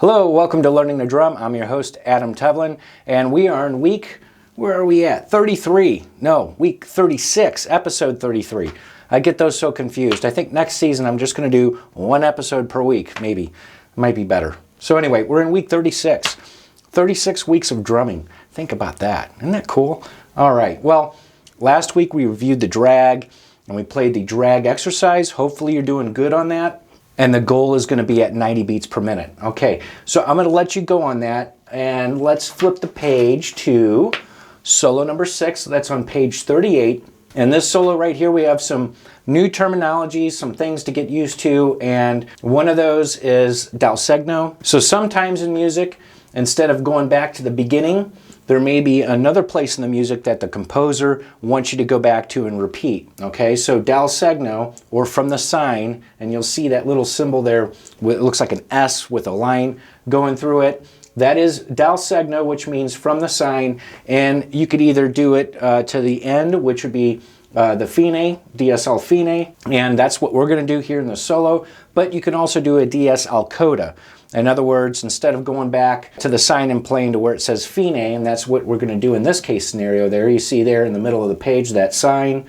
Hello, welcome to Learning the Drum. I'm your host, Adam Tevlin, and we are in week, where are we at? 33. No, week 36, episode 33. I get those so confused. I think next season I'm just going to do one episode per week, maybe. Might be better. So anyway, we're in week 36. 36 weeks of drumming. Think about that. Isn't that cool? All right, well, last week we reviewed the drag, and we played the drag exercise. Hopefully you're doing good on that. And the goal is going to be at 90 beats per minute. Okay, so I'm going to let you go on that, and let's flip the page to solo number 6. That's on page 38. And this solo right here, we have some new terminology, some things to get used to, and one of those is Dal Segno. So sometimes in music, instead of going back to the beginning, there may be another place in the music that the composer wants you to go back to and repeat. Okay, so Dal Segno, or from the sign, and you'll see that little symbol there, it looks like an S with a line going through it. That is Dal Segno, which means from the sign, and you could either do it to the end, which would be the Fine, DS al Fine, and that's what we're going to do here in the solo, but you can also do a DS al Coda. In other words, instead of going back to the sign and playing to where it says Fine, and that's what we're going to do in this case scenario there, you see there in the middle of the page that sign,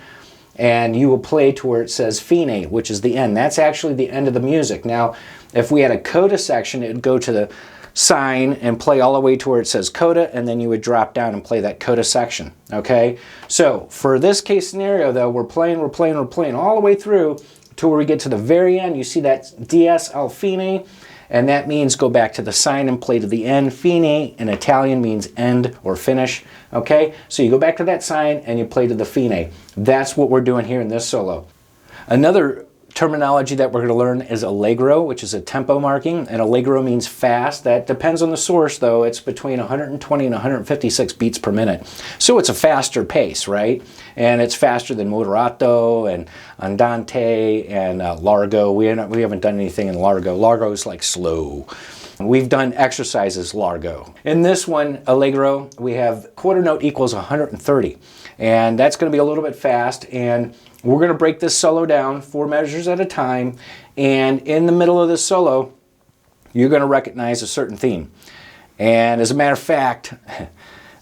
and you will play to where it says Fine, which is the end. That's actually the end of the music. Now, if we had a coda section, it would go to the sign and play all the way to where it says coda, and then you would drop down and play that coda section. Okay? So, for this case scenario though, we're playing all the way through to where we get to the very end. You see that DS al Fine, and that means go back to the sign and play to the end. Fine in Italian means end or finish. Okay? So you go back to that sign and you play to the Fine. That's what we're doing here in this solo. Another terminology that we're going to learn is allegro, which is a tempo marking, and allegro means fast. That depends on the source though. It's between 120 and 156 beats per minute. So it's a faster pace, right? And it's faster than moderato and andante and largo. We haven't done anything in largo. Largo is like slow. We've done exercises largo. In this one, allegro, we have quarter note equals 130. And that's going to be a little bit fast, and we're going to break this solo down 4 measures at a time, and in the middle of this solo, you're going to recognize a certain theme. And as a matter of fact,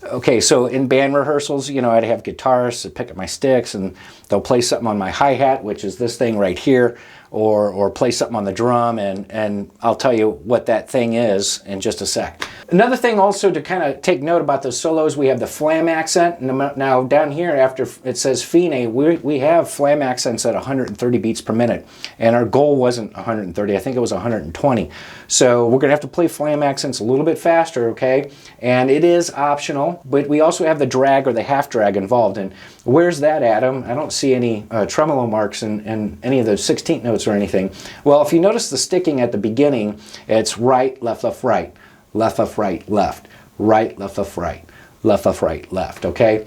okay, so in band rehearsals, you know, I'd have guitarists that pick up my sticks, and they'll play something on my hi-hat, which is this thing right here, or play something on the drum, and I'll tell you what that thing is in just a sec. Another thing also to kind of take note about those solos, we have the flam accent. Now down here after it says Fine, we have flam accents at 130 beats per minute, and our goal wasn't 130, I think it was 120. So we're going to have to play flam accents a little bit faster, okay? And it is optional, but we also have the drag or the half drag involved. And where's that, Adam? I don't see any tremolo marks in any of those 16th notes or anything. Well, if you notice the sticking at the beginning, it's right, left, right, left, right, left, right, left, right, left, right, left, okay?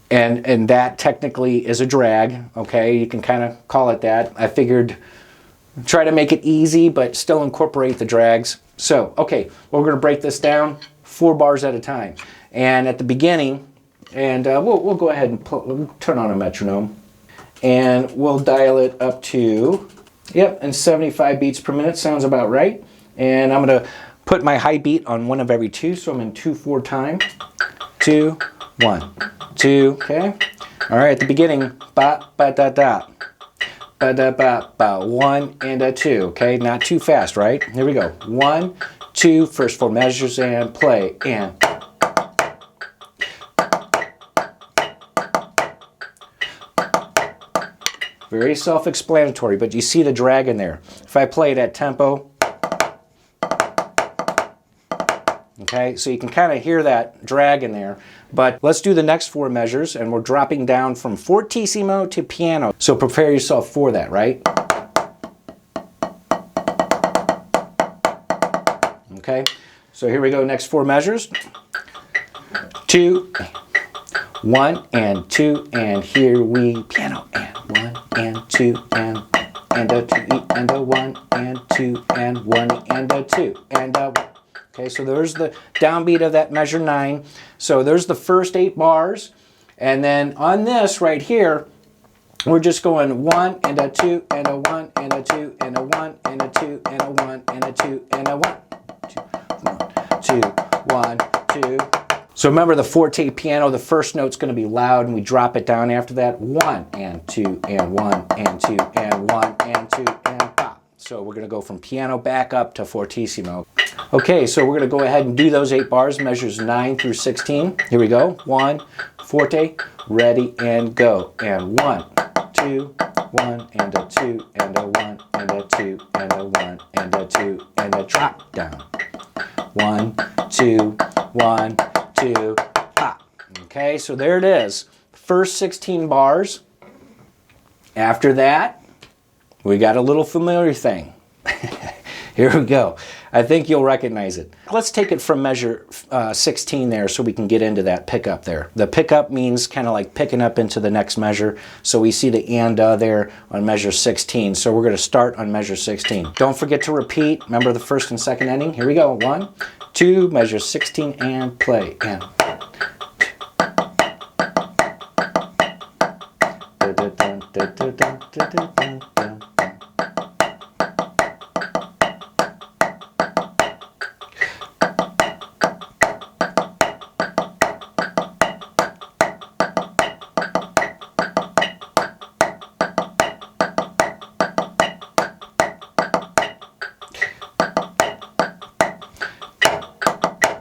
And that technically is a drag, okay? You can kind of call it that. I figured try to make it easy, but still incorporate the drags. So, okay, well, we're going to break this down 4 bars at a time. And at the beginning, and we'll go ahead and turn on a metronome, and we'll dial it up to, yep, and 75 beats per minute sounds about right. And I'm going to put my high beat on 1 of every 2, so I'm in 2/4 time. 2, 1, 2, okay? All right, at the beginning, ba, ba, da, da. Ba, da, ba, ba, 1 and a 2, okay? Not too fast, right? Here we go. 1, 2, first 4 measures, and play, and very self-explanatory, but you see the drag in there. If I play it at tempo, okay, so you can kind of hear that drag in there. But let's do the next 4 measures, and we're dropping down from fortissimo to piano. So prepare yourself for that, right? Okay, so here we go, next 4 measures. 2, 1 and 2, and here we piano, and 1 and 2, and a 2, and a 1 and 2, and 1 and a 2, and a 1. Okay, so there's the downbeat of that measure 9. So there's the first 8 bars. And then on this right here, we're just going 1 and a 2 and a 1 and a 2 and a 1 and a 2 and a 1 and a 2 and a 1. 2, 1, 2. So remember the forte piano, the first note's going to be loud and we drop it down after that. 1 and 2 and 1 and 2 and 1 and 2 and pop. So we're going to go from piano back up to fortissimo. Okay, so we're going to go ahead and do those 8 bars, measures 9 through 16. Here we go. 1, forte, ready, and go. And 1, 2, 1, and a 2, and a 1, and a 2, and a 1, and a 2, and a drop down. 1, 2, 1, 2, pop. Okay, so there it is. First 16 bars. After that, we got a little familiar thing. Here we go. I think you'll recognize it. Let's take it from measure 16 there so we can get into that pickup there. The pickup means kind of like picking up into the next measure. So we see the and there on measure 16. So we're going to start on measure 16. Don't forget to repeat. Remember the first and second ending. Here we go. 1, 2, measure 16 and play. And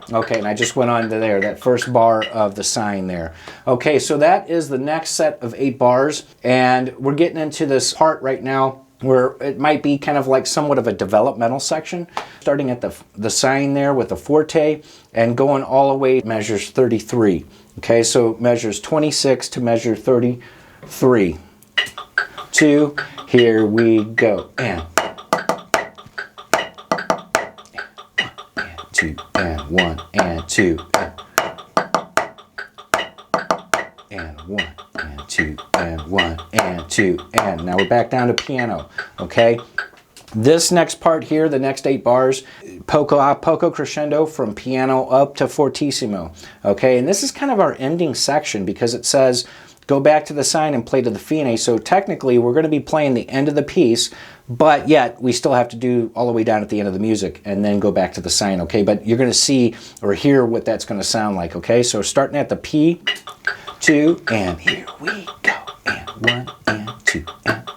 okay, and I just went on to there, that first bar of the sign there. Okay, so that is the next set of 8 bars, and we're getting into this part right now where it might be kind of like somewhat of a developmental section, starting at the sign there with the forte and going all the way to measures 33. Okay, so measures 26 to measure 33. 2, here we go, and 2 and 1 and 2 and 1 and 2 and 1 and 2 and now we're back down to piano. Okay, this next part here, the next 8 bars, poco crescendo from piano up to fortissimo. Okay, and this is kind of our ending section because it says go back to the sign and play to the fine. So technically we're going to be playing the end of the piece, but yet we still have to do all the way down at the end of the music and then go back to the sign. Okay, but you're going to see or hear what that's going to sound like. Okay, so starting at the P, 2, and here we go. And 1 and 2 and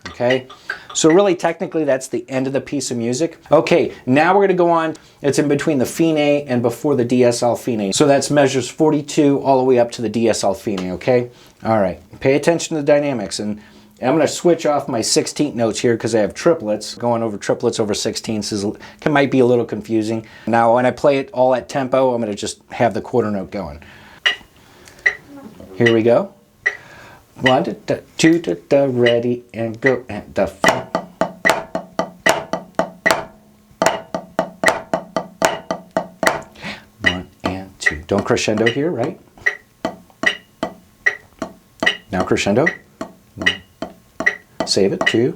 okay, so really technically that's the end of the piece of music. Okay, now we're going to go on. It's in between the fine and before the DSL fine. So that's measures 42 all the way up to the DSL fine, okay? All right, pay attention to the dynamics. And I'm going to switch off my 16th notes here because I have triplets. Going over triplets over 16ths might be a little confusing. Now when I play it all at tempo, I'm going to just have the quarter note going. Here we go. 1, 2, ready, and go, and the 1 and 2. Don't crescendo here, right? Now crescendo. 1. Save it. 2.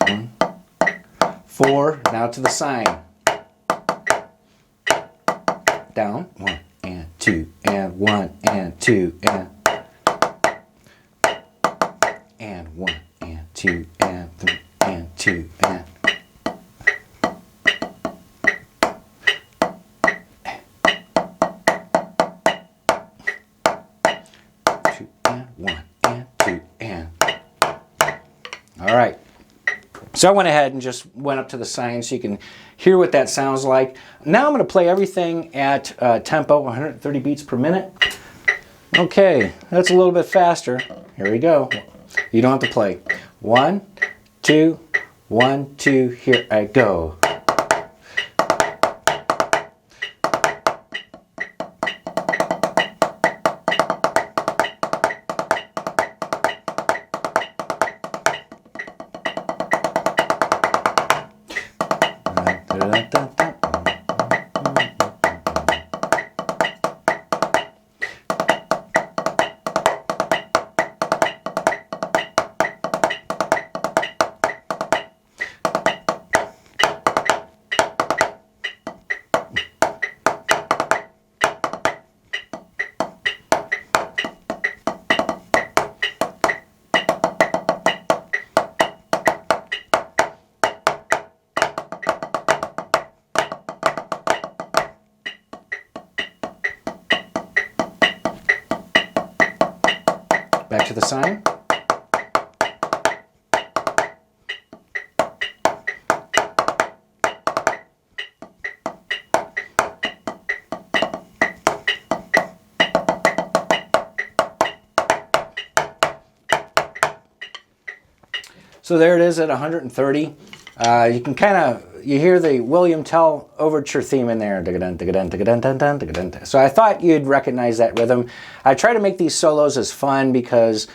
1. 4. Now to the sign. Down. 1 and 2 and 1 and 2 and 1 and 2 and 3 and 2 and 2 and 1 and 2 and. All right. So I went ahead and just went up to the sign so you can hear what that sounds like. Now I'm going to play everything at tempo, 130 beats per minute. Okay, that's a little bit faster. Here we go. You don't have to play. 1, 2, 1, 2, here I go. sign. So there it is at 130. You can kind of, you hear the William Tell Overture theme in there. So I thought you'd recognize that rhythm. I try to make these solos as fun because,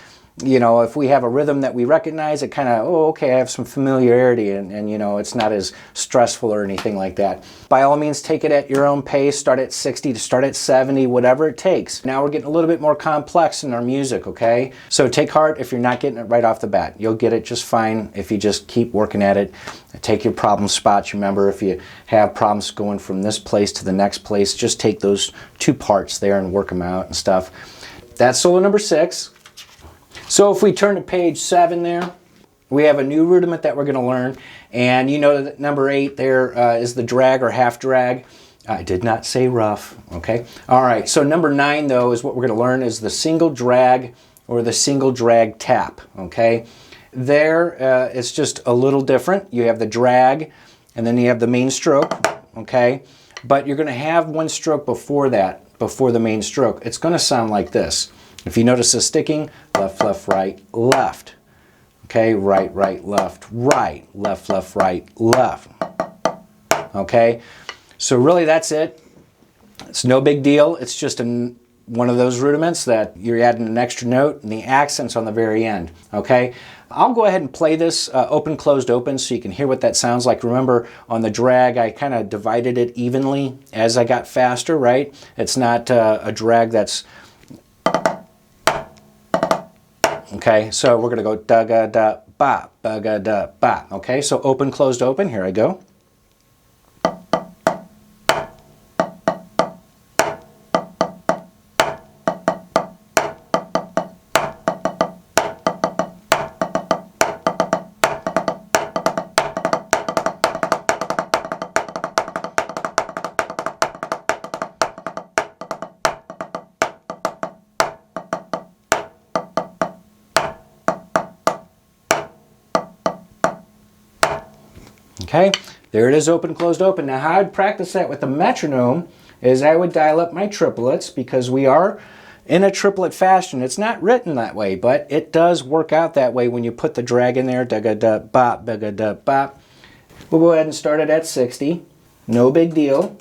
you know, if we have a rhythm that we recognize, it kind of, oh, okay, I have some familiarity, and you know, it's not as stressful or anything like that. By all means, take it at your own pace. Start at 60 to start at 70, whatever it takes. Now we're getting a little bit more complex in our music, okay? So take heart if you're not getting it right off the bat. You'll get it just fine if you just keep working at it. Take your problem spots. Remember, if you have problems going from this place to the next place, just take those two parts there and work them out and stuff. That's solo number 6. So if we turn to page 7 there, we have a new rudiment that we're going to learn. And you know that number 8 there is the drag or half drag. I did not say rough, okay? All right, so number 9 though is what we're going to learn is the single drag or the single drag tap, okay? There it's just a little different. You have the drag and then you have the main stroke, okay? But you're going to have one stroke before that, before the main stroke. It's going to sound like this. If you notice the sticking, left, left, right, left. Okay, right, right, left, right, left, left, right, left. Okay, so really that's it. It's no big deal. It's just one of those rudiments that you're adding an extra note and the accents on the very end. Okay, I'll go ahead and play this open, closed, open so you can hear what that sounds like. Remember, on the drag, I kind of divided it evenly as I got faster, right? It's not a drag that's... Okay, so we're going to go da-ga-da-ba, ba-ga-da-ba. Okay, so open, closed, open. Here I go. Okay, there it is, open, closed, open. Now how I'd practice that with the metronome is I would dial up my triplets because we are in a triplet fashion. It's not written that way, but it does work out that way when you put the drag in there. Da-ga-da-ba, ba-ga-da-ba. We'll go ahead and start it at 60. No big deal.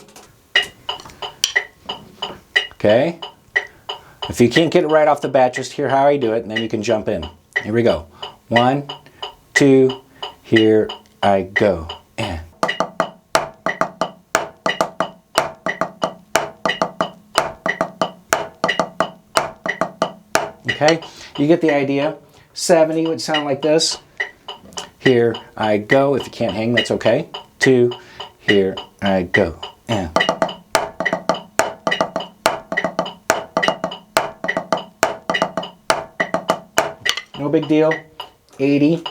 Okay. If you can't get it right off the bat, just hear how I do it, and then you can jump in. Here we go. 1, 2, here I go. And okay, you get the idea. 70 would sound like this. Here I go. If you can't hang, that's okay. 2, here I go. And no big deal. 80.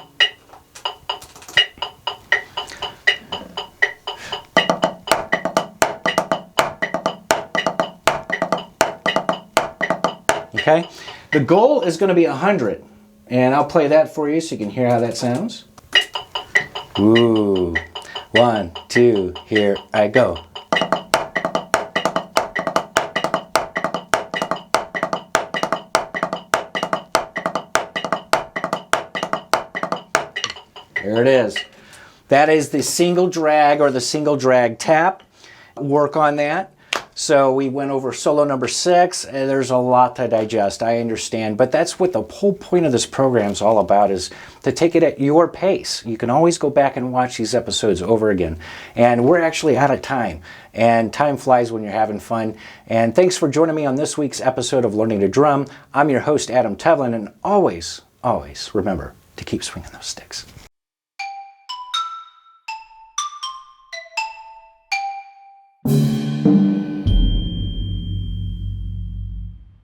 Okay, the goal is going to be 100, and I'll play that for you so you can hear how that sounds. Ooh, 1, 2, here I go. There it is. That is the single drag or the single drag tap. Work on that. So we went over solo number 6, and there's a lot to digest, I understand, but that's what the whole point of this program is all about, is to take it at your pace. You can always go back and watch these episodes over again. And we're actually out of time, and time flies when you're having fun. And thanks for joining me on this week's episode of Learning to Drum. I'm your host, Adam Tevlin, and always, always remember to keep swinging those sticks.